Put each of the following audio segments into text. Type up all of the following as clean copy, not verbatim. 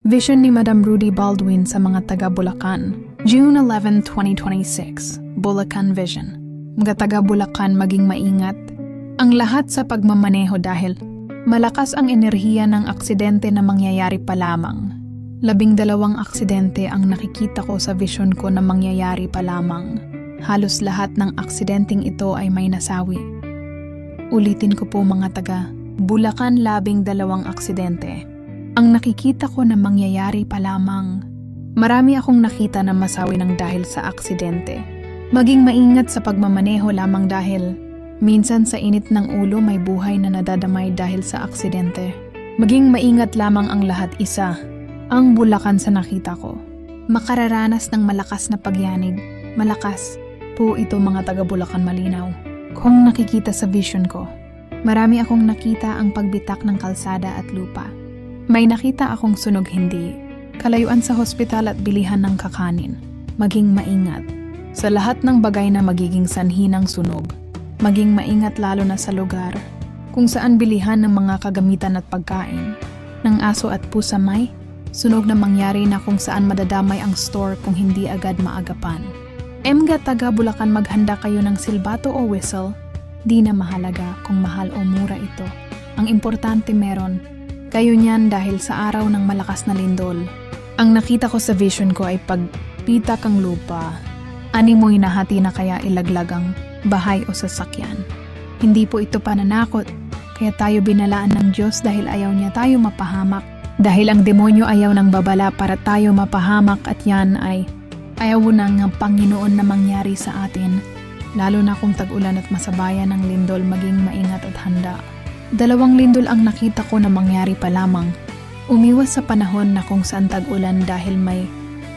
Vision ni Madam Rudy Baldwin sa mga taga Bulacan. June 11, 2026. Bulacan Vision. Mga taga Bulacan, maging maingat ang lahat sa pagmamaneho dahil malakas ang enerhiya ng aksidente na mangyayari pa lamang. 12 aksidente ang nakikita ko sa vision ko na mangyayari pa lamang. Halos lahat ng aksidenteng ito ay may nasawi. Ulitin ko po mga taga Bulacan, 12 aksidente ang nakikita ko na mangyayari pa lamang. Marami akong nakita na masawi ng dahil sa aksidente. Maging maingat sa pagmamaneho lamang dahil minsan sa init ng ulo may buhay na nadadamay dahil sa aksidente. Maging maingat lamang ang lahat. Isa, ang Bulacan sa nakita ko. Makararanas ng malakas na pagyanig. Malakas po ito mga taga Bulacan, malinaw. Kung nakikita sa vision ko, marami akong nakita ang pagbitak ng kalsada at lupa. May nakita akong sunog, hindi kalayuan sa hospital at bilihan ng kakanin. Maging maingat sa lahat ng bagay na magiging sanhi ng sunog. Maging maingat lalo na sa lugar kung saan bilihan ng mga kagamitan at pagkain ng aso at pusa. May sunog na mangyari na kung saan madadamay ang store kung hindi agad maagapan. Mga taga Bulacan, maghanda kayo ng silbato o whistle. Di na mahalaga kung mahal o mura ito. Ang importante meron kayo niyan dahil sa araw ng malakas na lindol. Ang nakita ko sa vision ko ay pagpitak ang lupa. Ani mo hinahati na kaya ilaglag ang bahay o sasakyan. Hindi po ito pananakot, kaya tayo binalaan ng Diyos dahil ayaw niya tayo mapahamak. Dahil ang demonyo ayaw ng babala para tayo mapahamak at yan ay ayaw ng Panginoon na mangyari sa atin. Lalo na kung tag-ulan at masabayan ng lindol, maging maingat at handa. 2 lindol ang nakita ko na mangyari pa lamang. Umiwas sa panahon na kung saan tag-ulan dahil may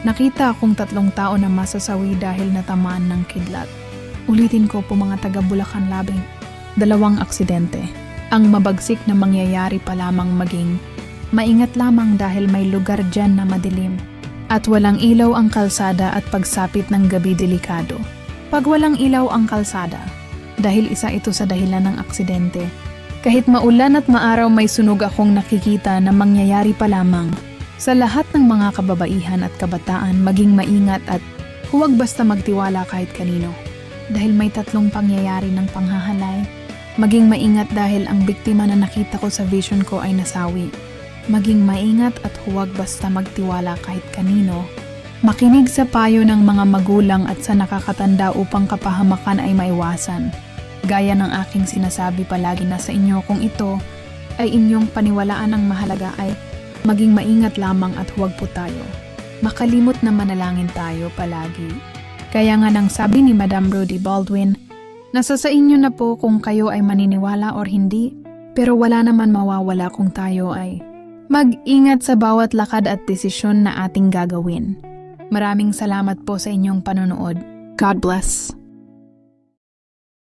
nakita akong 3 tao na masasawi dahil natamaan ng kidlat. Ulitin ko po mga taga Bulacan, 2 aksidente ang mabagsik na mangyayari pa lamang. Maging maingat lamang dahil may lugar dyan na madilim at walang ilaw ang kalsada at pagsapit ng gabi delikado. Pag walang ilaw ang kalsada, dahil isa ito sa dahilan ng aksidente. Kahit maulan at maaraw, may sunog akong nakikita na mangyayari pa lamang. Sa lahat ng mga kababaihan at kabataan, maging maingat at huwag basta magtiwala kahit kanino. Dahil may 3 pangyayari ng panghahalay. Maging maingat dahil ang biktima na nakita ko sa vision ko ay nasawi. Maging maingat at huwag basta magtiwala kahit kanino. Makinig sa payo ng mga magulang at sa nakakatanda upang kapahamakan ay maiwasan. Gaya ng aking sinasabi palagi na sa inyo, kung ito ay inyong paniwalaan, ang mahalaga ay maging maingat lamang at huwag po tayo makalimot na manalangin tayo palagi. Kaya nga nang sabi ni Madam Rudy Baldwin, nasa sa inyo na po kung kayo ay maniniwala or hindi, pero wala naman mawawala kung tayo ay mag-ingat sa bawat lakad at desisyon na ating gagawin. Maraming salamat po sa inyong panonood. God bless.